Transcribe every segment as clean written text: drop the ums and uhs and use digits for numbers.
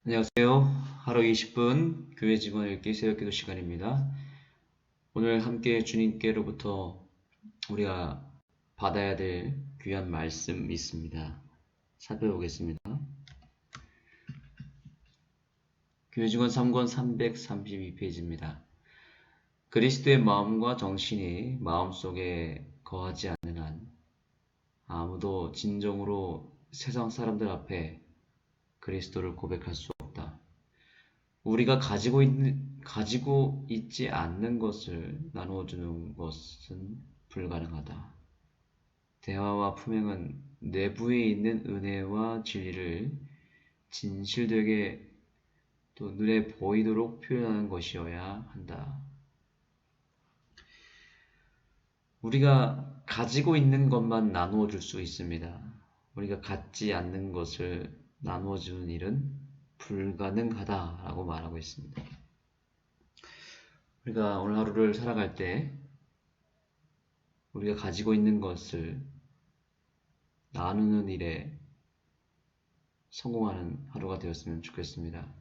안녕하세요. 하루 20분 교회 직원 읽기 새벽기도 시간입니다. 오늘 함께 주님께로부터 우리가 받아야 될 귀한 말씀 있습니다. 살펴보겠습니다. 교회 직원 3권 332페이지입니다. 그리스도의 마음과 정신이 마음속에 거하지 않는 한 아무도 진정으로 세상 사람들 앞에 그리스도를 고백할 수 없다. 우리가 가지고 있지 않는 것을 나누어주는 것은 불가능하다. 대화와 품행은 내부에 있는 은혜와 진리를 진실되게 또 눈에 보이도록 표현하는 것이어야 한다. 우리가 가지고 있는 것만 나누어 줄 수 있습니다. 우리가 갖지 않는 것을 나누어 주는 일은 불가능하다라고 말하고 있습니다. 우리가 오늘 하루를 살아갈 때 우리가 가지고 있는 것을 나누는 일에 성공하는 하루가 되었으면 좋겠습니다.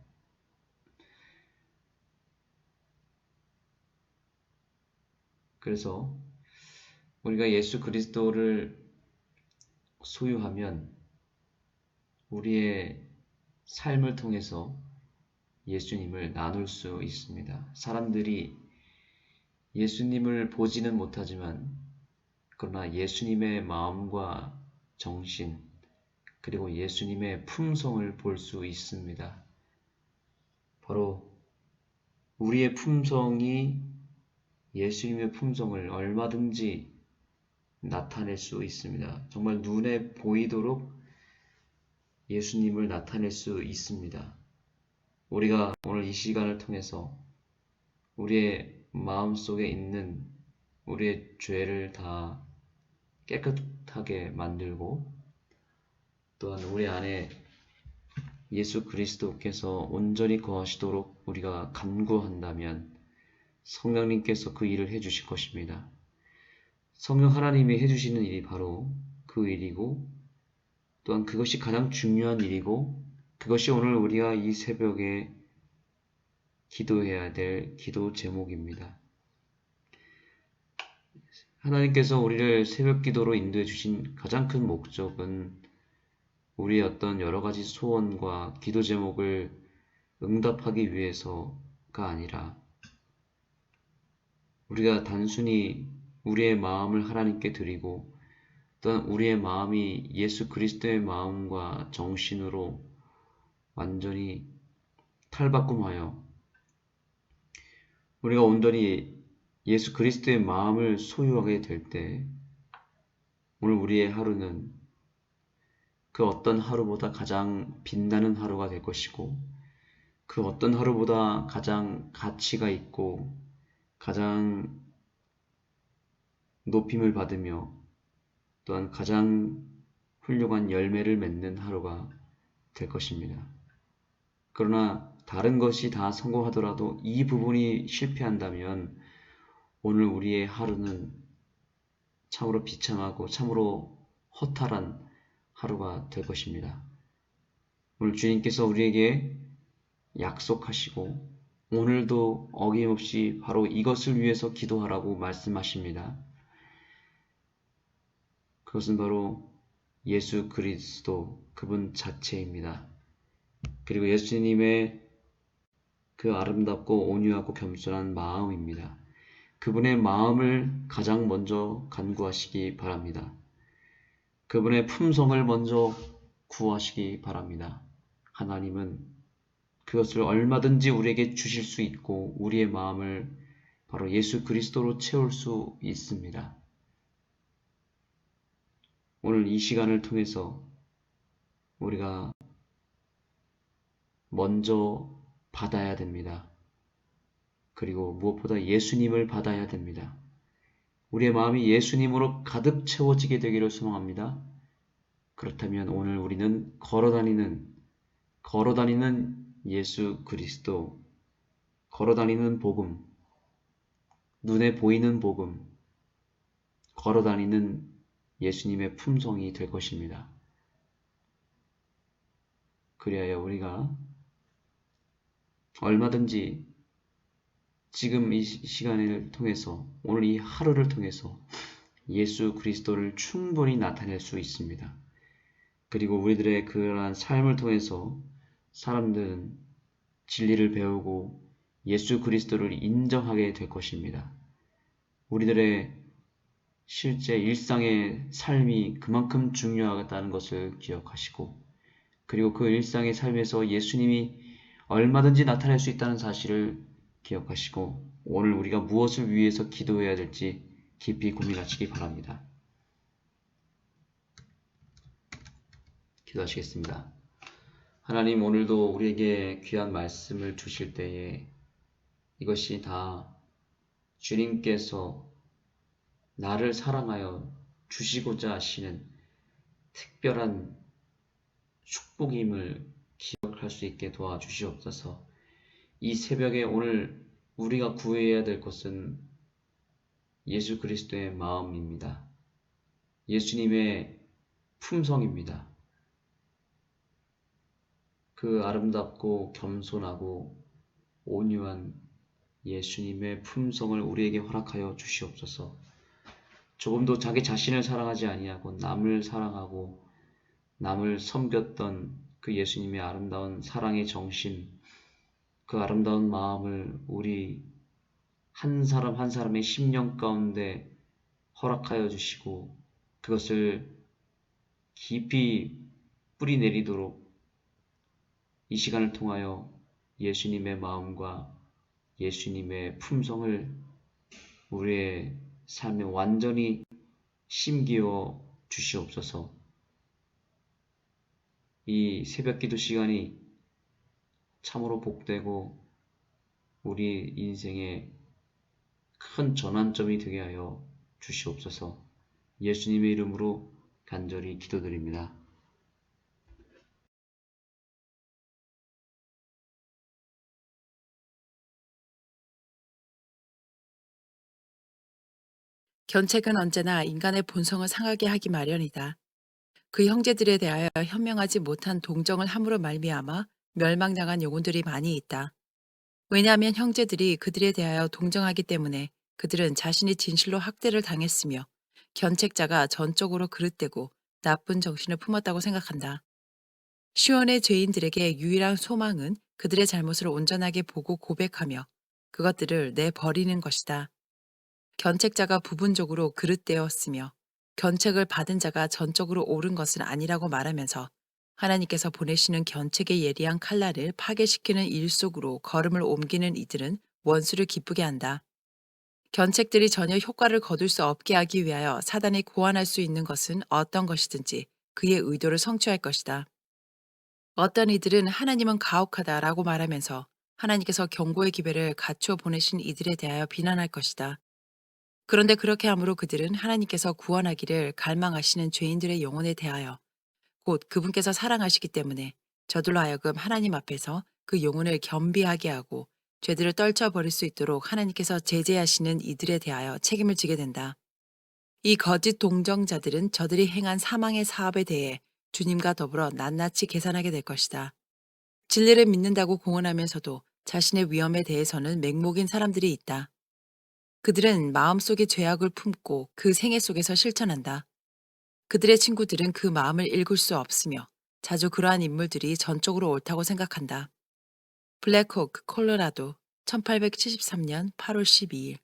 그래서 우리가 예수 그리스도를 소유하면 우리의 삶을 통해서 예수님을 나눌 수 있습니다. 사람들이 예수님을 보지는 못하지만 그러나 예수님의 마음과 정신 그리고 예수님의 품성을 볼 수 있습니다. 바로 우리의 품성이 예수님의 품성을 얼마든지 나타낼 수 있습니다. 정말 눈에 보이도록 예수님을 나타낼 수 있습니다. 우리가 오늘 이 시간을 통해서 우리의 마음속에 있는 우리의 죄를 다 깨끗하게 만들고 또한 우리 안에 예수 그리스도께서 온전히 거하시도록 우리가 간구한다면 성령님께서 그 일을 해주실 것입니다. 성령 하나님이 해주시는 일이 바로 그 일이고 또한 그것이 가장 중요한 일이고 그것이 오늘 우리가 이 새벽에 기도해야 될 기도 제목입니다. 하나님께서 우리를 새벽 기도로 인도해 주신 가장 큰 목적은 우리의 어떤 여러 가지 소원과 기도 제목을 응답하기 위해서가 아니라 우리가 단순히 우리의 마음을 하나님께 드리고 또한 우리의 마음이 예수 그리스도의 마음과 정신으로 완전히 탈바꿈하여 우리가 온전히 예수 그리스도의 마음을 소유하게 될 때 오늘 우리의 하루는 그 어떤 하루보다 가장 빛나는 하루가 될 것이고 그 어떤 하루보다 가장 가치가 있고 가장 높임을 받으며 또한 가장 훌륭한 열매를 맺는 하루가 될 것입니다. 그러나 다른 것이 다 성공하더라도 이 부분이 실패한다면 오늘 우리의 하루는 참으로 비참하고 참으로 허탈한 하루가 될 것입니다. 오늘 주님께서 우리에게 약속하시고 오늘도 어김없이 바로 이것을 위해서 기도하라고 말씀하십니다. 그것은 바로 예수 그리스도 그분 자체입니다. 그리고 예수님의 그 아름답고 온유하고 겸손한 마음입니다. 그분의 마음을 가장 먼저 간구하시기 바랍니다. 그분의 품성을 먼저 구하시기 바랍니다. 하나님은 그것을 얼마든지 우리에게 주실 수 있고 우리의 마음을 바로 예수 그리스도로 채울 수 있습니다. 오늘 이 시간을 통해서 우리가 먼저 받아야 됩니다. 그리고 무엇보다 예수님을 받아야 됩니다. 우리의 마음이 예수님으로 가득 채워지게 되기를 소망합니다. 그렇다면 오늘 우리는 걸어다니는 예수 그리스도, 걸어다니는 복음, 눈에 보이는 복음, 걸어다니는 예수님의 품성이 될 것입니다. 그리하여 우리가 얼마든지 지금 이 시간을 통해서, 오늘 이 하루를 통해서 예수 그리스도를 충분히 나타낼 수 있습니다. 그리고 우리들의 그러한 삶을 통해서 사람들은 진리를 배우고 예수 그리스도를 인정하게 될 것입니다. 우리들의 실제 일상의 삶이 그만큼 중요하다는 것을 기억하시고, 그리고 그 일상의 삶에서 예수님이 얼마든지 나타날 수 있다는 사실을 기억하시고, 오늘 우리가 무엇을 위해서 기도해야 될지 깊이 고민하시기 바랍니다. 기도하시겠습니다. 하나님, 오늘도 우리에게 귀한 말씀을 주실 때에 이것이 다 주님께서 나를 사랑하여 주시고자 하시는 특별한 축복임을 기억할 수 있게 도와주시옵소서. 이 새벽에 오늘 우리가 구해야 될 것은 예수 그리스도의 마음입니다. 예수님의 품성입니다. 그 아름답고 겸손하고 온유한 예수님의 품성을 우리에게 허락하여 주시옵소서. 조금도 자기 자신을 사랑하지 아니하고 남을 사랑하고 남을 섬겼던 그 예수님의 아름다운 사랑의 정신, 그 아름다운 마음을 우리 한 사람 한 사람의 심령 가운데 허락하여 주시고, 그것을 깊이 뿌리 내리도록 이 시간을 통하여 예수님의 마음과 예수님의 품성을 우리의 삶에 완전히 심기어 주시옵소서. 이 새벽 기도 시간이 참으로 복되고 우리 인생의 큰 전환점이 되게 하여 주시옵소서. 예수님의 이름으로 간절히 기도드립니다. 견책은 언제나 인간의 본성을 상하게 하기 마련이다. 그 형제들에 대하여 현명하지 못한 동정을 함으로 말미암아 멸망당한 영혼들이 많이 있다. 왜냐하면 형제들이 그들에 대하여 동정하기 때문에 그들은 자신이 진실로 학대를 당했으며 견책자가 전적으로 그릇되고 나쁜 정신을 품었다고 생각한다. 시온의 죄인들에게 유일한 소망은 그들의 잘못을 온전하게 보고 고백하며 그것들을 내버리는 것이다. 견책자가 부분적으로 그릇되었으며 견책을 받은 자가 전적으로 옳은 것은 아니라고 말하면서 하나님께서 보내시는 견책의 예리한 칼날을 파괴시키는 일 속으로 걸음을 옮기는 이들은 원수를 기쁘게 한다. 견책들이 전혀 효과를 거둘 수 없게 하기 위하여 사단이 고안할 수 있는 것은 어떤 것이든지 그의 의도를 성취할 것이다. 어떤 이들은 하나님은 가혹하다라고 말하면서 하나님께서 경고의 기배를 갖추어 보내신 이들에 대하여 비난할 것이다. 그런데 그렇게 함으로 그들은 하나님께서 구원하기를 갈망하시는 죄인들의 영혼에 대하여 곧 그분께서 사랑하시기 때문에 저들로 하여금 하나님 앞에서 그 영혼을 겸비하게 하고 죄들을 떨쳐버릴 수 있도록 하나님께서 제재하시는 이들에 대하여 책임을 지게 된다. 이 거짓 동정자들은 저들이 행한 사망의 사업에 대해 주님과 더불어 낱낱이 계산하게 될 것이다. 진리를 믿는다고 공언하면서도 자신의 위험에 대해서는 맹목인 사람들이 있다. 그들은 마음속에 죄악을 품고 그 생애 속에서 실천한다. 그들의 친구들은 그 마음을 읽을 수 없으며 자주 그러한 인물들이 전적으로 옳다고 생각한다. 블랙호크, 콜로라도, 1873년 8월 12일.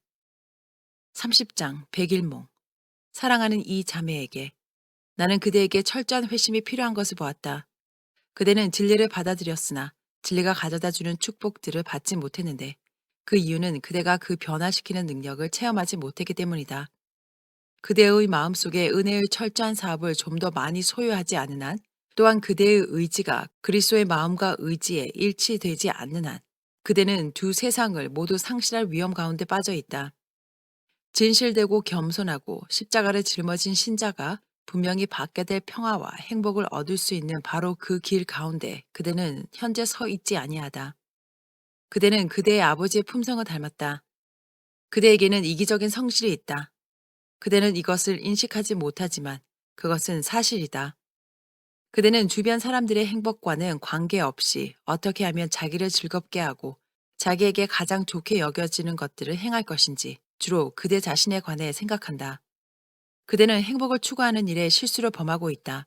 30장, 백일몽. 사랑하는 이 자매에게 나는 그대에게 철저한 회심이 필요한 것을 보았다. 그대는 진리를 받아들였으나 진리가 가져다주는 축복들을 받지 못했는데 그 이유는 그대가 그 변화시키는 능력을 체험하지 못했기 때문이다. 그대의 마음속에 은혜의 철저한 사업을 좀 더 많이 소유하지 않은 한, 또한 그대의 의지가 그리스도의 마음과 의지에 일치되지 않는 한, 그대는 두 세상을 모두 상실할 위험 가운데 빠져 있다. 진실되고 겸손하고 십자가를 짊어진 신자가 분명히 받게 될 평화와 행복을 얻을 수 있는 바로 그 길 가운데 그대는 현재 서 있지 아니하다. 그대는 그대의 아버지의 품성을 닮았다. 그대에게는 이기적인 성실이 있다. 그대는 이것을 인식하지 못하지만 그것은 사실이다. 그대는 주변 사람들의 행복과는 관계없이 어떻게 하면 자기를 즐겁게 하고 자기에게 가장 좋게 여겨지는 것들을 행할 것인지 주로 그대 자신에 관해 생각한다. 그대는 행복을 추구하는 일에 실수를 범하고 있다.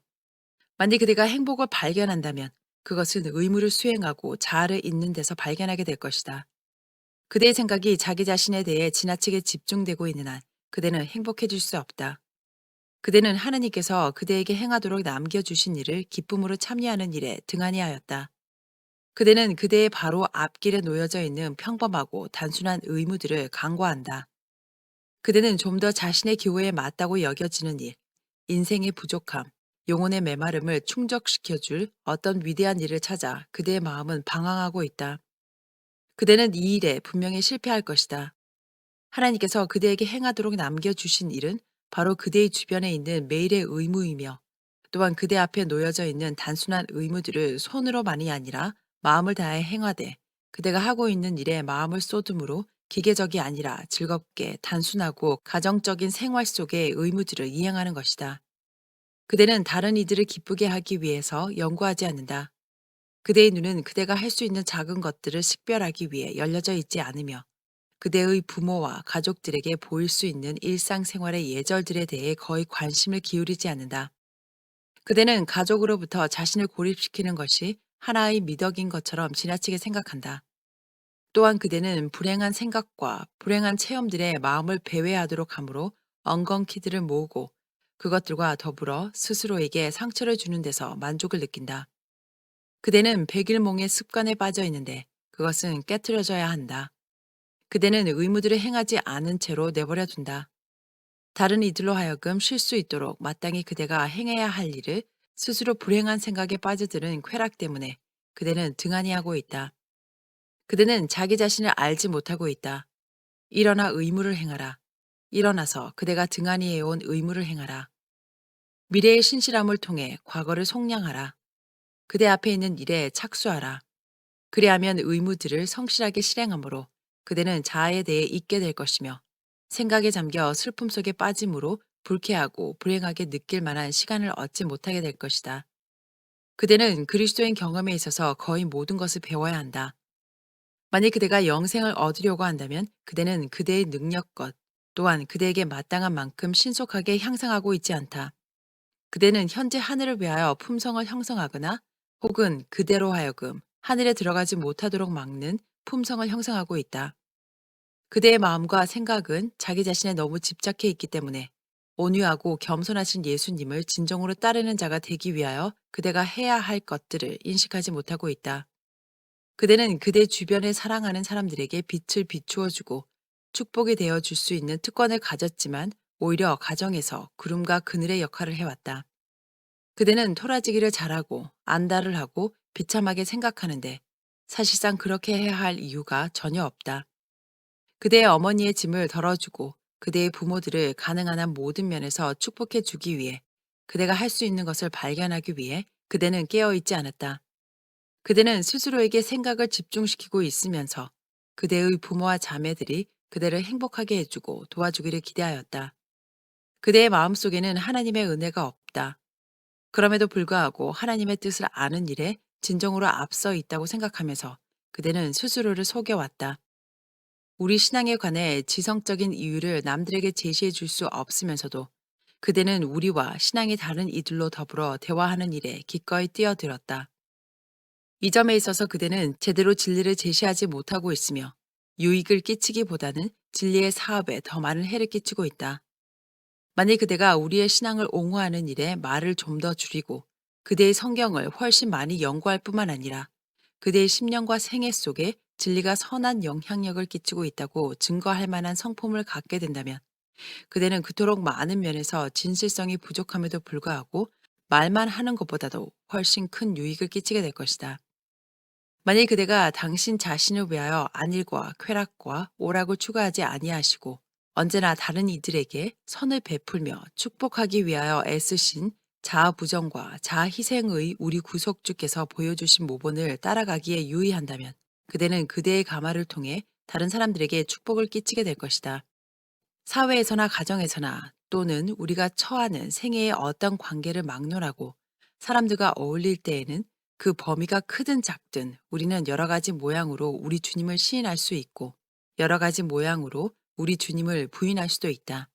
만일 그대가 행복을 발견한다면 그것은 의무를 수행하고 자아를 잇는 데서 발견하게 될 것이다. 그대의 생각이 자기 자신에 대해 지나치게 집중되고 있는 한 그대는 행복해질 수 없다. 그대는 하느님께서 그대에게 행하도록 남겨주신 일을 기쁨으로 참여하는 일에 등한히 하였다. 그대는 그대의 바로 앞길에 놓여져 있는 평범하고 단순한 의무들을 간과한다. 그대는 좀 더 자신의 기호에 맞다고 여겨지는 일, 인생의 부족함, 영혼의 메마름을 충족시켜줄 어떤 위대한 일을 찾아 그대의 마음은 방황하고 있다. 그대는 이 일에 분명히 실패할 것이다. 하나님께서 그대에게 행하도록 남겨주신 일은 바로 그대의 주변에 있는 매일의 의무이며 또한 그대 앞에 놓여져 있는 단순한 의무들을 손으로만이 아니라 마음을 다해 행하되 그대가 하고 있는 일에 마음을 쏟음으로 기계적이 아니라 즐겁게 단순하고 가정적인 생활 속의 의무들을 이행하는 것이다. 그대는 다른 이들을 기쁘게 하기 위해서 연구하지 않는다. 그대의 눈은 그대가 할 수 있는 작은 것들을 식별하기 위해 열려져 있지 않으며 그대의 부모와 가족들에게 보일 수 있는 일상생활의 예절들에 대해 거의 관심을 기울이지 않는다. 그대는 가족으로부터 자신을 고립시키는 것이 하나의 미덕인 것처럼 지나치게 생각한다. 또한 그대는 불행한 생각과 불행한 체험들의 마음을 배회하도록 하므로 엉겅퀴들을 모으고 그것들과 더불어 스스로에게 상처를 주는 데서 만족을 느낀다. 그대는 백일몽의 습관에 빠져 있는데 그것은 깨트려져야 한다. 그대는 의무들을 행하지 않은 채로 내버려 둔다. 다른 이들로 하여금 쉴 수 있도록 마땅히 그대가 행해야 할 일을 스스로 불행한 생각에 빠져드는 쾌락 때문에 그대는 등한히 하고 있다. 그대는 자기 자신을 알지 못하고 있다. 일어나 의무를 행하라. 일어나서 그대가 등한히 해온 의무를 행하라. 미래의 신실함을 통해 과거를 속량하라. 그대 앞에 있는 일에 착수하라. 그리하면 의무들을 성실하게 실행하므로 그대는 자아에 대해 잊게 될 것이며 생각에 잠겨 슬픔 속에 빠짐으로 불쾌하고 불행하게 느낄 만한 시간을 얻지 못하게 될 것이다. 그대는 그리스도인 경험에 있어서 거의 모든 것을 배워야 한다. 만일 그대가 영생을 얻으려고 한다면 그대는 그대의 능력껏 또한 그대에게 마땅한 만큼 신속하게 향상하고 있지 않다. 그대는 현재 하늘을 위하여 품성을 형성하거나 혹은 그대로 하여금 하늘에 들어가지 못하도록 막는 품성을 형성하고 있다. 그대의 마음과 생각은 자기 자신에 너무 집착해 있기 때문에 온유하고 겸손하신 예수님을 진정으로 따르는 자가 되기 위하여 그대가 해야 할 것들을 인식하지 못하고 있다. 그대는 그대 주변에 사랑하는 사람들에게 빛을 비추어 주고 축복이 되어 줄 수 있는 특권을 가졌지만 오히려 가정에서 구름과 그늘의 역할을 해왔다. 그대는 토라지기를 잘하고 안달을 하고 비참하게 생각하는데 사실상 그렇게 해야 할 이유가 전혀 없다. 그대의 어머니의 짐을 덜어주고 그대의 부모들을 가능한 한 모든 면에서 축복해 주기 위해 그대가 할 수 있는 것을 발견하기 위해 그대는 깨어 있지 않았다. 그대는 스스로에게 생각을 집중시키고 있으면서 그대의 부모와 자매들이 그대를 행복하게 해주고 도와주기를 기대하였다. 그대의 마음속에는 하나님의 은혜가 없다. 그럼에도 불구하고 하나님의 뜻을 아는 일에 진정으로 앞서 있다고 생각하면서 그대는 스스로를 속여왔다. 우리 신앙에 관해 지성적인 이유를 남들에게 제시해 줄 수 없으면서도 그대는 우리와 신앙이 다른 이들로 더불어 대화하는 일에 기꺼이 뛰어들었다. 이 점에 있어서 그대는 제대로 진리를 제시하지 못하고 있으며 유익을 끼치기보다는 진리의 사업에 더 많은 해를 끼치고 있다. 만일 그대가 우리의 신앙을 옹호하는 일에 말을 좀 더 줄이고 그대의 성경을 훨씬 많이 연구할 뿐만 아니라 그대의 심령과 생애 속에 진리가 선한 영향력을 끼치고 있다고 증거할 만한 성품을 갖게 된다면 그대는 그토록 많은 면에서 진실성이 부족함에도 불구하고 말만 하는 것보다도 훨씬 큰 유익을 끼치게 될 것이다. 만일 그대가 당신 자신을 위하여 안일과 쾌락과 오락을 추구하지 아니하시고 언제나 다른 이들에게 선을 베풀며 축복하기 위하여 애쓰신 자아 부정과 자아 희생의 우리 구속주께서 보여주신 모본을 따라가기에 유의한다면 그대는 그대의 가마를 통해 다른 사람들에게 축복을 끼치게 될 것이다. 사회에서나 가정에서나 또는 우리가 처하는 생애의 어떤 관계를 막론하고 사람들과 어울릴 때에는 그 범위가 크든 작든 우리는 여러 가지 모양으로 우리 주님을 시인할 수 있고 여러 가지 모양으로 우리 주님을 부인할 수도 있다.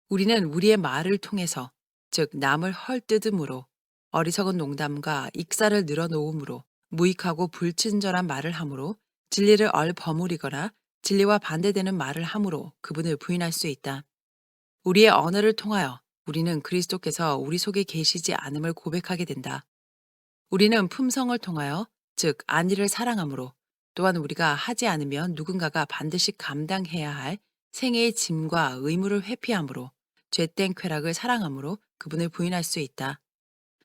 우리는 우리의 말을 통해서, 즉 남을 헐뜯음으로, 어리석은 농담과 익사를 늘어놓음으로, 무익하고 불친절한 말을 함으로, 진리를 얼버무리거나 진리와 반대되는 말을 함으로 그분을 부인할 수 있다. 우리의 언어를 통하여 우리는 그리스도께서 우리 속에 계시지 않음을 고백하게 된다. 우리는 품성을 통하여, 즉 안위를 사랑함으로, 또한 우리가 하지 않으면 누군가가 반드시 감당해야 할 생애의 짐과 의무를 회피함으로, 죄된 쾌락을 사랑함으로 그분을 부인할 수 있다.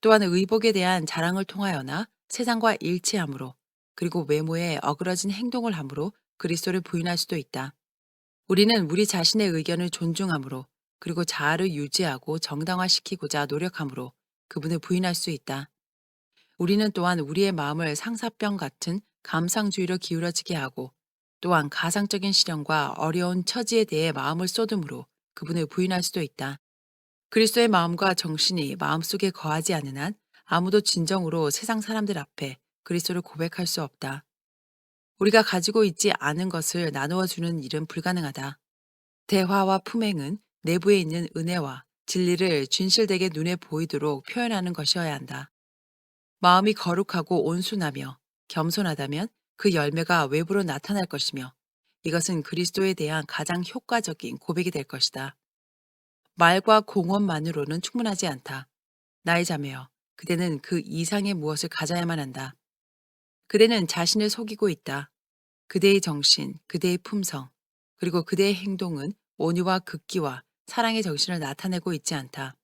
또한 의복에 대한 자랑을 통하여나 세상과 일치함으로, 그리고 외모에 어그러진 행동을 함으로 그리스도를 부인할 수도 있다. 우리는 우리 자신의 의견을 존중함으로, 그리고 자아를 유지하고 정당화시키고자 노력함으로 그분을 부인할 수 있다. 우리는 또한 우리의 마음을 상사병 같은 감상주의로 기울어지게 하고, 또한 가상적인 시련과 어려운 처지에 대해 마음을 쏟음으로 그분을 부인할 수도 있다. 그리스도의 마음과 정신이 마음속에 거하지 않는 한 아무도 진정으로 세상 사람들 앞에 그리스도를 고백할 수 없다. 우리가 가지고 있지 않은 것을 나누어 주는 일은 불가능하다. 대화와 품행은 내부에 있는 은혜와 진리를 진실되게 눈에 보이도록 표현하는 것이어야 한다. 마음이 거룩하고 온순하며 겸손하다면 그 열매가 외부로 나타날 것이며, 이것은 그리스도에 대한 가장 효과적인 고백이 될 것이다. 말과 공언만으로는 충분하지 않다. 나의 자매여, 그대는 그 이상의 무엇을 가져야만 한다. 그대는 자신을 속이고 있다. 그대의 정신, 그대의 품성, 그리고 그대의 행동은 온유와 극기와 사랑의 정신을 나타내고 있지 않다.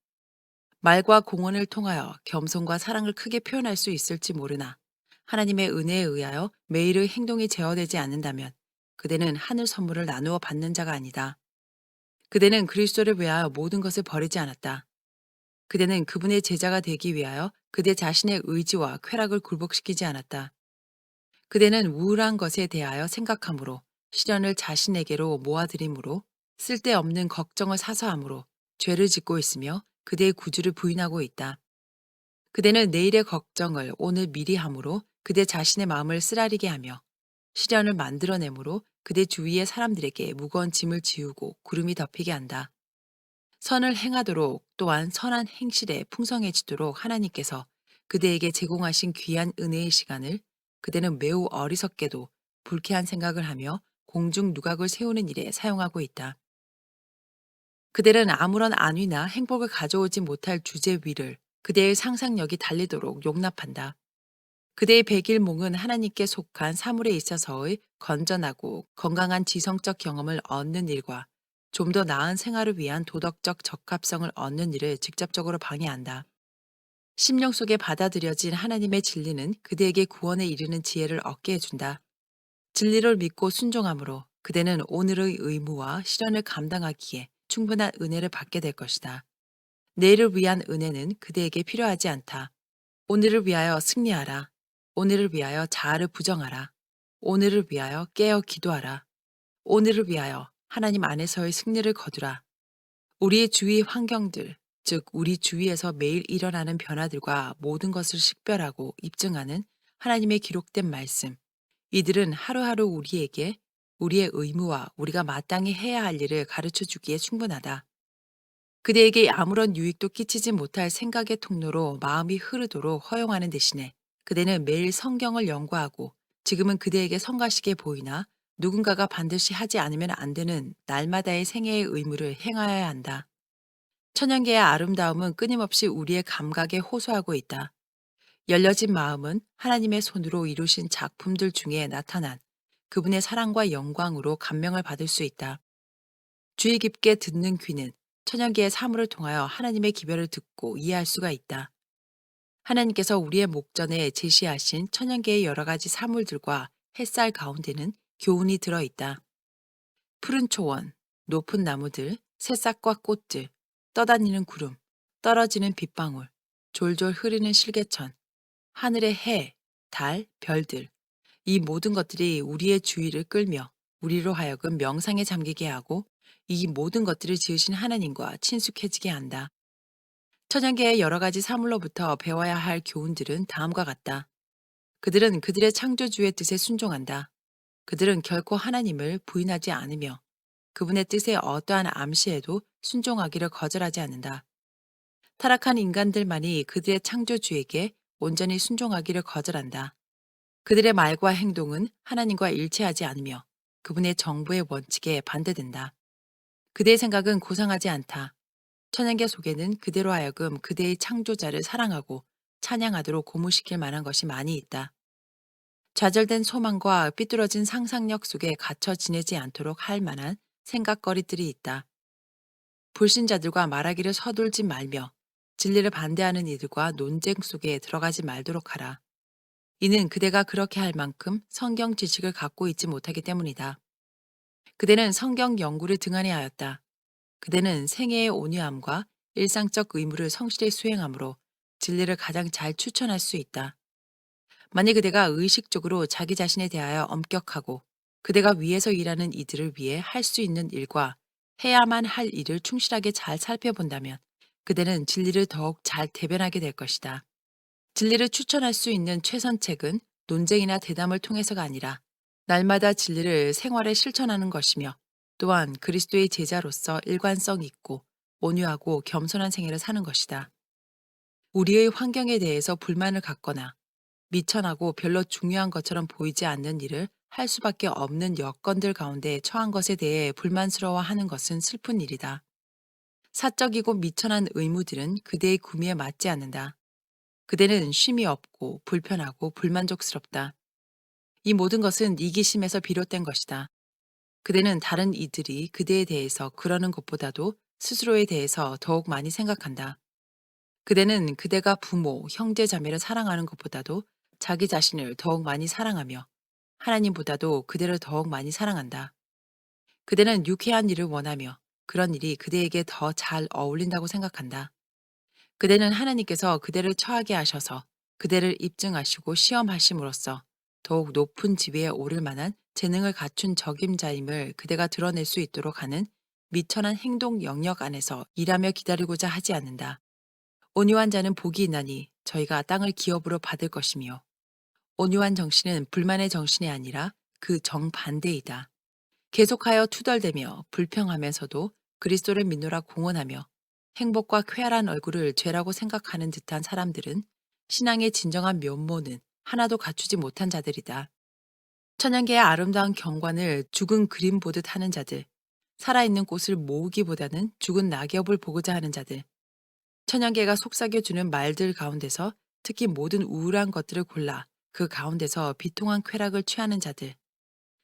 말과 공언을 통하여 겸손과 사랑을 크게 표현할 수 있을지 모르나 하나님의 은혜에 의하여 매일의 행동이 제어되지 않는다면 그대는 하늘 선물을 나누어 받는 자가 아니다. 그대는 그리스도를 위하여 모든 것을 버리지 않았다. 그대는 그분의 제자가 되기 위하여 그대 자신의 의지와 쾌락을 굴복시키지 않았다. 그대는 우울한 것에 대하여 생각함으로, 시련을 자신에게로 모아들임으로, 쓸데없는 걱정을 사서함으로 죄를 짓고 있으며 그대의 구주를 부인하고 있다. 그대는 내일의 걱정을 오늘 미리 함으로 그대 자신의 마음을 쓰라리게 하며, 시련을 만들어내므로 그대 주위의 사람들에게 무거운 짐을 지우고 구름이 덮이게 한다. 선을 행하도록, 또한 선한 행실에 풍성해지도록 하나님께서 그대에게 제공하신 귀한 은혜의 시간을 그대는 매우 어리석게도 불쾌한 생각을 하며 공중 누각을 세우는 일에 사용하고 있다. 그대는 아무런 안위나 행복을 가져오지 못할 주제 위를 그대의 상상력이 달리도록 용납한다. 그대의 백일몽은 하나님께 속한 사물에 있어서의 건전하고 건강한 지성적 경험을 얻는 일과 좀 더 나은 생활을 위한 도덕적 적합성을 얻는 일을 직접적으로 방해한다. 심령 속에 받아들여진 하나님의 진리는 그대에게 구원에 이르는 지혜를 얻게 해준다. 진리를 믿고 순종함으로 그대는 오늘의 의무와 시련을 감당하기에 충분한 은혜를 받게 될 것이다. 내일을 위한 은혜는 그대에게 필요하지 않다. 오늘을 위하여 승리하라. 오늘을 위하여 자아를 부정하라. 오늘을 위하여 깨어 기도하라. 오늘을 위하여 하나님 안에서의 승리를 거두라. 우리의 주위 환경들, 즉 우리 주위에서 매일 일어나는 변화들과 모든 것을 식별하고 입증하는 하나님의 기록된 말씀. 이들은 하루하루 우리에게 우리의 의무와 우리가 마땅히 해야 할 일을 가르쳐 주기에 충분하다. 그대에게 아무런 유익도 끼치지 못할 생각의 통로로 마음이 흐르도록 허용하는 대신에 그대는 매일 성경을 연구하고, 지금은 그대에게 성가시게 보이나 누군가가 반드시 하지 않으면 안 되는 날마다의 생애의 의무를 행하여야 한다. 천연계의 아름다움은 끊임없이 우리의 감각에 호소하고 있다. 열려진 마음은 하나님의 손으로 이루신 작품들 중에 나타난 그분의 사랑과 영광으로 감명을 받을 수 있다. 주의 깊게 듣는 귀는 천연계의 사물을 통하여 하나님의 기별을 듣고 이해할 수가 있다. 하나님께서 우리의 목전에 제시하신 천연계의 여러 가지 사물들과 햇살 가운데는 교훈이 들어있다. 푸른 초원, 높은 나무들, 새싹과 꽃들, 떠다니는 구름, 떨어지는 빗방울, 졸졸 흐르는 실개천, 하늘의 해, 달, 별들, 이 모든 것들이 우리의 주의를 끌며 우리로 하여금 명상에 잠기게 하고, 이 모든 것들을 지으신 하나님과 친숙해지게 한다. 천연계의 여러 가지 사물로부터 배워야 할 교훈들은 다음과 같다. 그들은 그들의 창조주의 뜻에 순종한다. 그들은 결코 하나님을 부인하지 않으며 그분의 뜻에 어떠한 암시에도 순종하기를 거절하지 않는다. 타락한 인간들만이 그들의 창조주에게 온전히 순종하기를 거절한다. 그들의 말과 행동은 하나님과 일치하지 않으며 그분의 정부의 원칙에 반대된다. 그대의 생각은 고상하지 않다. 천연계 속에는 그대로 하여금 그대의 창조자를 사랑하고 찬양하도록 고무시킬 만한 것이 많이 있다. 좌절된 소망과 삐뚤어진 상상력 속에 갇혀 지내지 않도록 할 만한 생각거리들이 있다. 불신자들과 말하기를 서둘지 말며 진리를 반대하는 이들과 논쟁 속에 들어가지 말도록 하라. 이는 그대가 그렇게 할 만큼 성경 지식을 갖고 있지 못하기 때문이다. 그대는 성경 연구를 등한히 하였다. 그대는 생애의 온유함과 일상적 의무를 성실히 수행함으로 진리를 가장 잘 추천할 수 있다. 만일 그대가 의식적으로 자기 자신에 대하여 엄격하고 그대가 위에서 일하는 이들을 위해 할 수 있는 일과 해야만 할 일을 충실하게 잘 살펴본다면 그대는 진리를 더욱 잘 대변하게 될 것이다. 진리를 추천할 수 있는 최선책은 논쟁이나 대담을 통해서가 아니라 날마다 진리를 생활에 실천하는 것이며 또한 그리스도의 제자로서 일관성 있고 온유하고 겸손한 생애를 사는 것이다. 우리의 환경에 대해서 불만을 갖거나 미천하고 별로 중요한 것처럼 보이지 않는 일을 할 수밖에 없는 여건들 가운데 처한 것에 대해 불만스러워하는 것은 슬픈 일이다. 사적이고 미천한 의무들은 그대의 구미에 맞지 않는다. 그대는 쉼이 없고 불편하고 불만족스럽다. 이 모든 것은 이기심에서 비롯된 것이다. 그대는 다른 이들이 그대에 대해서 그러는 것보다도 스스로에 대해서 더욱 많이 생각한다. 그대는 그대가 부모, 형제, 자매를 사랑하는 것보다도 자기 자신을 더욱 많이 사랑하며 하나님보다도 그대를 더욱 많이 사랑한다. 그대는 유쾌한 일을 원하며 그런 일이 그대에게 더 잘 어울린다고 생각한다. 그대는 하나님께서 그대를 처하게 하셔서 그대를 입증하시고 시험하심으로써 더욱 높은 지위에 오를 만한 재능을 갖춘 적임자임을 그대가 드러낼 수 있도록 하는 미천한 행동 영역 안에서 일하며 기다리고자 하지 않는다. 온유한 자는 복이 있나니 저희가 땅을 기업으로 받을 것이며 온유한 정신은 불만의 정신이 아니라 그 정반대이다. 계속하여 투덜대며 불평하면서도 그리스도를 믿노라 공언하며 행복과 쾌활한 얼굴을 죄라고 생각하는 듯한 사람들은 신앙의 진정한 면모는 하나도 갖추지 못한 자들이다. 천연계의 아름다운 경관을 죽은 그림 보듯 하는 자들, 살아있는 꽃을 모으기보다는 죽은 낙엽을 보고자 하는 자들, 천연계가 속삭여주는 말들 가운데서 특히 모든 우울한 것들을 골라 그 가운데서 비통한 쾌락을 취하는 자들,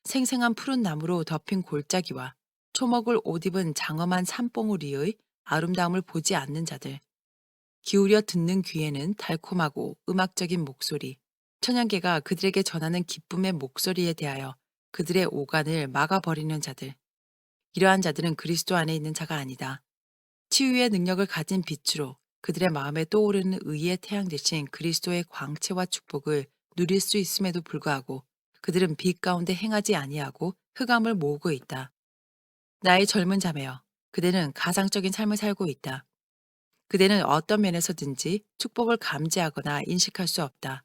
생생한 푸른 나무로 덮인 골짜기와 초목을 옷 입은 장엄한 산봉우리의 아름다움을 보지 않는 자들, 기울여 듣는 귀에는 달콤하고 음악적인 목소리, 천연계가 그들에게 전하는 기쁨의 목소리에 대하여 그들의 오간을 막아버리는 자들, 이러한 자들은 그리스도 안에 있는 자가 아니다. 치유의 능력을 가진 빛으로 그들의 마음에 떠오르는 의의 태양 대신 그리스도의 광채와 축복을 누릴 수 있음에도 불구하고 그들은 빛 가운데 행하지 아니하고 흑암을 모으고 있다. 나의 젊은 자매여, 그대는 가상적인 삶을 살고 있다. 그대는 어떤 면에서든지 축복을 감지하거나 인식할 수 없다.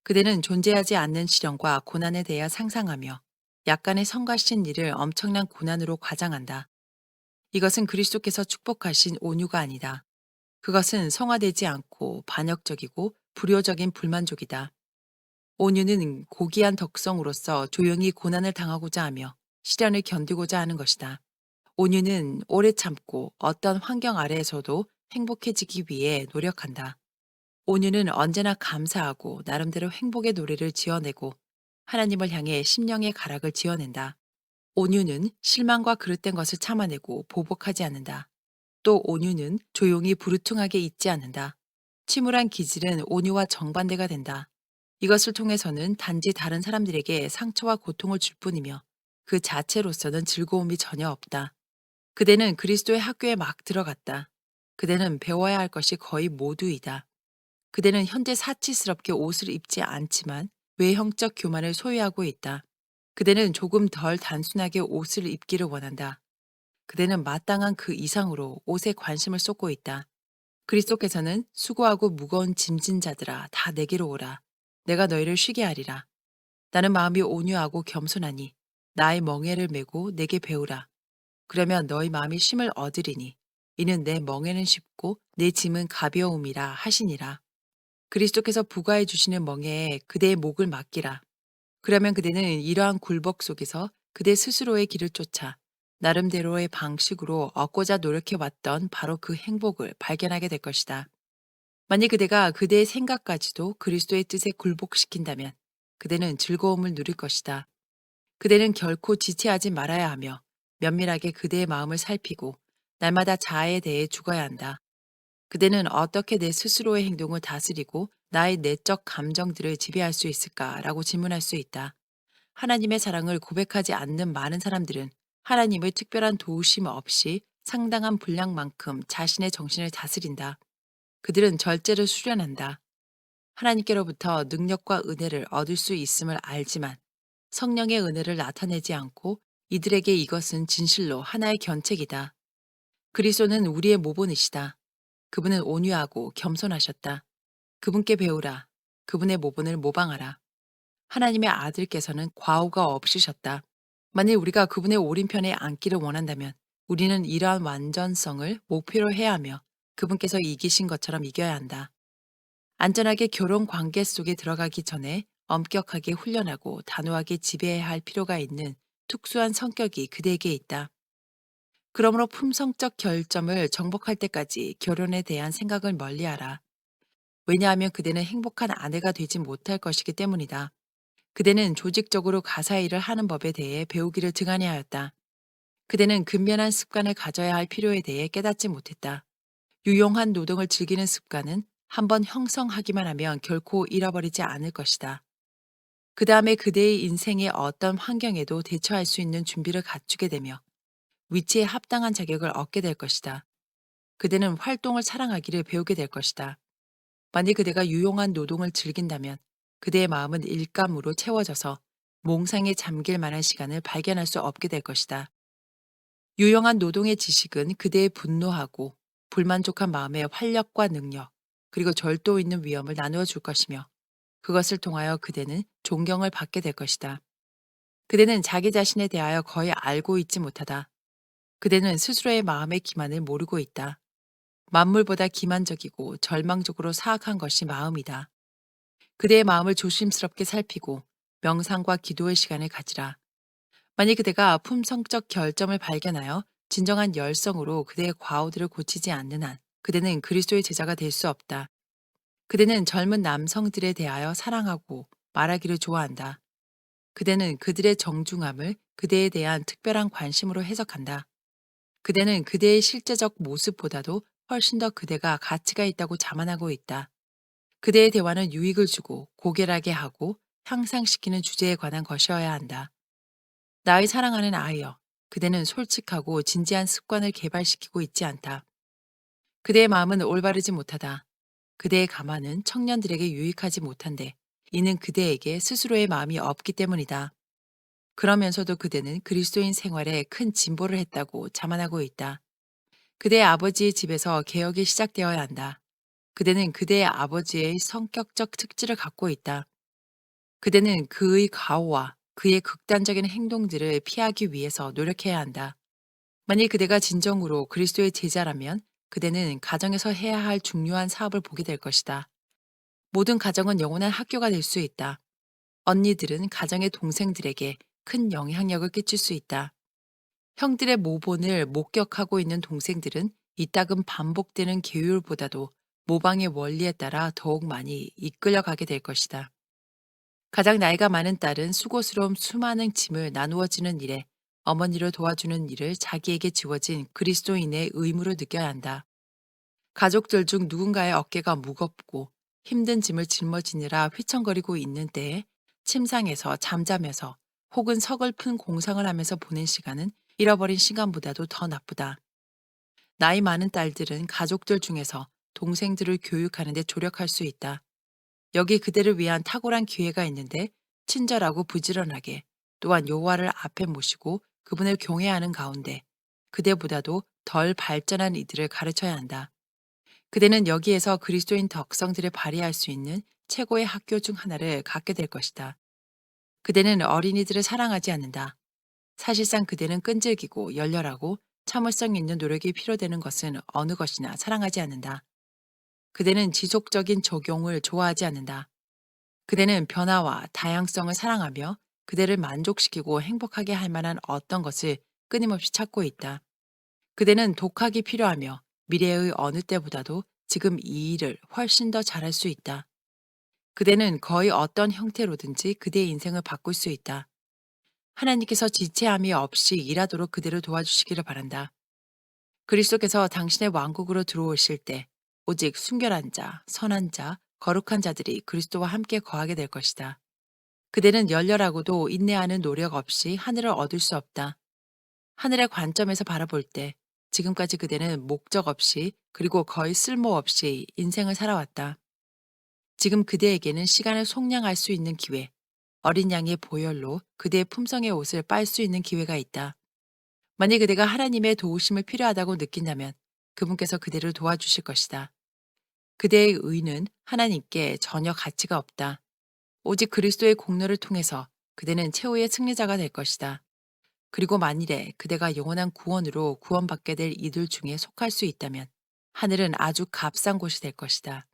그대는 존재하지 않는 시련과 고난에 대해 상상하며 약간의 성가신 일을 엄청난 고난으로 과장한다. 이것은 그리스도께서 축복하신 온유가 아니다. 그것은 성화되지 않고 반역적이고 불효적인 불만족이다. 온유는 고귀한 덕성으로서 조용히 고난을 당하고자 하며 시련을 견디고자 하는 것이다. 온유는 오래 참고 어떤 환경 아래에서도 행복해지기 위해 노력한다. 온유는 언제나 감사하고 나름대로 행복의 노래를 지어내고 하나님을 향해 심령의 가락을 지어낸다. 온유는 실망과 그릇된 것을 참아내고 보복하지 않는다. 또 온유는 조용히 부르퉁하게 있지 않는다. 침울한 기질은 온유와 정반대가 된다. 이것을 통해서는 단지 다른 사람들에게 상처와 고통을 줄 뿐이며 그 자체로서는 즐거움이 전혀 없다. 그대는 그리스도의 학교에 막 들어갔다. 그대는 배워야 할 것이 거의 모두이다. 그대는 현재 사치스럽게 옷을 입지 않지만 외형적 교만을 소유하고 있다. 그대는 조금 덜 단순하게 옷을 입기를 원한다. 그대는 마땅한 그 이상으로 옷에 관심을 쏟고 있다. 그리스도께서는 수고하고 무거운 짐진 자들아 다 내게로 오라. 내가 너희를 쉬게 하리라. 나는 마음이 온유하고 겸손하니 나의 멍에를 메고 내게 배우라. 그러면 너희 마음이 쉼을 얻으리니 이는 내 멍에는 쉽고 내 짐은 가벼움이라 하시니라. 그리스도께서 부과해 주시는 멍에에 그대의 목을 맡기라. 그러면 그대는 이러한 굴복 속에서 그대 스스로의 길을 쫓아 나름대로의 방식으로 얻고자 노력해 왔던 바로 그 행복을 발견하게 될 것이다. 만일 그대가 그대의 생각까지도 그리스도의 뜻에 굴복시킨다면 그대는 즐거움을 누릴 것이다. 그대는 결코 지체하지 말아야 하며 면밀하게 그대의 마음을 살피고 날마다 자아에 대해 죽어야 한다. 그대는 어떻게 내 스스로의 행동을 다스리고 나의 내적 감정들을 지배할 수 있을까라고 질문할 수 있다. 하나님의 사랑을 고백하지 않는 많은 사람들은 하나님의 특별한 도우심 없이 상당한 분량만큼 자신의 정신을 다스린다. 그들은 절제를 수련한다. 하나님께로부터 능력과 은혜를 얻을 수 있음을 알지만 성령의 은혜를 나타내지 않고 이들에게 이것은 진실로 하나의 견책이다. 그리스도는 우리의 모본이시다. 그분은 온유하고 겸손하셨다. 그분께 배우라. 그분의 모본을 모방하라. 하나님의 아들께서는 과오가 없으셨다. 만일 우리가 그분의 오른편에 앉기를 원한다면 우리는 이러한 완전성을 목표로 해야 하며 그분께서 이기신 것처럼 이겨야 한다. 안전하게 결혼 관계 속에 들어가기 전에 엄격하게 훈련하고 단호하게 지배해야 할 필요가 있는 특수한 성격이 그대에게 있다. 그러므로 품성적 결점을 정복할 때까지 결혼에 대한 생각을 멀리하라. 왜냐하면 그대는 행복한 아내가 되지 못할 것이기 때문이다. 그대는 조직적으로 가사 일을 하는 법에 대해 배우기를 등한히 하였다. 그대는 근면한 습관을 가져야 할 필요에 대해 깨닫지 못했다. 유용한 노동을 즐기는 습관은 한번 형성하기만 하면 결코 잃어버리지 않을 것이다. 그 다음에 그대의 인생의 어떤 환경에도 대처할 수 있는 준비를 갖추게 되며 위치에 합당한 자격을 얻게 될 것이다. 그대는 활동을 사랑하기를 배우게 될 것이다. 만일 그대가 유용한 노동을 즐긴다면 그대의 마음은 일감으로 채워져서 몽상에 잠길 만한 시간을 발견할 수 없게 될 것이다. 유용한 노동의 지식은 그대의 분노하고 불만족한 마음의 활력과 능력, 그리고 절도 있는 위험을 나누어 줄 것이며 그것을 통하여 그대는 존경을 받게 될 것이다. 그대는 자기 자신에 대하여 거의 알고 있지 못하다. 그대는 스스로의 마음의 기만을 모르고 있다. 만물보다 기만적이고 절망적으로 사악한 것이 마음이다. 그대의 마음을 조심스럽게 살피고 명상과 기도의 시간을 가지라. 만일 그대가 품성적 결점을 발견하여 진정한 열성으로 그대의 과오들을 고치지 않는 한 그대는 그리스도의 제자가 될 수 없다. 그대는 젊은 남성들에 대하여 사랑하고 말하기를 좋아한다. 그대는 그들의 정중함을 그대에 대한 특별한 관심으로 해석한다. 그대는 그대의 실제적 모습보다도 훨씬 더 그대가 가치가 있다고 자만하고 있다. 그대의 대화는 유익을 주고 고결하게 하고 향상시키는 주제에 관한 것이어야 한다. 나의 사랑하는 아이여, 그대는 솔직하고 진지한 습관을 개발시키고 있지 않다. 그대의 마음은 올바르지 못하다. 그대의 가만은 청년들에게 유익하지 못한데 이는 그대에게 스스로의 마음이 없기 때문이다. 그러면서도 그대는 그리스도인 생활에 큰 진보를 했다고 자만하고 있다. 그대의 아버지의 집에서 개혁이 시작되어야 한다. 그대는 그대의 아버지의 성격적 특질을 갖고 있다. 그대는 그의 가오와 그의 극단적인 행동들을 피하기 위해서 노력해야 한다. 만일 그대가 진정으로 그리스도의 제자라면 그대는 가정에서 해야 할 중요한 사업을 보게 될 것이다. 모든 가정은 영원한 학교가 될 수 있다. 언니들은 가정의 동생들에게 큰 영향력을 끼칠 수 있다. 형들의 모본을 목격하고 있는 동생들은 이따금 반복되는 계율보다도 모방의 원리에 따라 더욱 많이 이끌려가게 될 것이다. 가장 나이가 많은 딸은 수고스러운 수많은 짐을 나누어지는 일에 어머니를 도와주는 일을 자기에게 지워진 그리스도인의 의무로 느껴야 한다. 가족들 중 누군가의 어깨가 무겁고 힘든 짐을 짊어지느라 휘청거리고 있는 때에 침상에서 잠자면서 혹은 서글픈 공상을 하면서 보낸 시간은 잃어버린 시간보다도 더 나쁘다. 나이 많은 딸들은 가족들 중에서 동생들을 교육하는 데 조력할 수 있다. 여기 그대를 위한 탁월한 기회가 있는데 친절하고 부지런하게 또한 여호와를 앞에 모시고 그분을 경외하는 가운데 그대보다도 덜 발전한 이들을 가르쳐야 한다. 그대는 여기에서 그리스도인 덕성들을 발휘할 수 있는 최고의 학교 중 하나를 갖게 될 것이다. 그대는 어린이들을 사랑하지 않는다. 사실상 그대는 끈질기고 열렬하고 참을성 있는 노력이 필요되는 것은 어느 것이나 사랑하지 않는다. 그대는 지속적인 적용을 좋아하지 않는다. 그대는 변화와 다양성을 사랑하며 그대를 만족시키고 행복하게 할 만한 어떤 것을 끊임없이 찾고 있다. 그대는 독학이 필요하며 미래의 어느 때보다도 지금 이 일을 훨씬 더 잘할 수 있다. 그대는 거의 어떤 형태로든지 그대의 인생을 바꿀 수 있다. 하나님께서 지체함이 없이 일하도록 그대를 도와주시기를 바란다. 그리스도께서 당신의 왕국으로 들어오실 때 오직 순결한 자, 선한 자, 거룩한 자들이 그리스도와 함께 거하게 될 것이다. 그대는 열렬하고도 인내하는 노력 없이 하늘을 얻을 수 없다. 하늘의 관점에서 바라볼 때 지금까지 그대는 목적 없이 그리고 거의 쓸모 없이 인생을 살아왔다. 지금 그대에게는 시간을 속량할 수 있는 기회, 어린 양의 보혈로 그대의 품성의 옷을 빨 수 있는 기회가 있다. 만약 그대가 하나님의 도우심을 필요하다고 느낀다면 그분께서 그대를 도와주실 것이다. 그대의 의는 하나님께 전혀 가치가 없다. 오직 그리스도의 공로를 통해서 그대는 최후의 승리자가 될 것이다. 그리고 만일에 그대가 영원한 구원으로 구원받게 될 이들 중에 속할 수 있다면 하늘은 아주 값싼 곳이 될 것이다.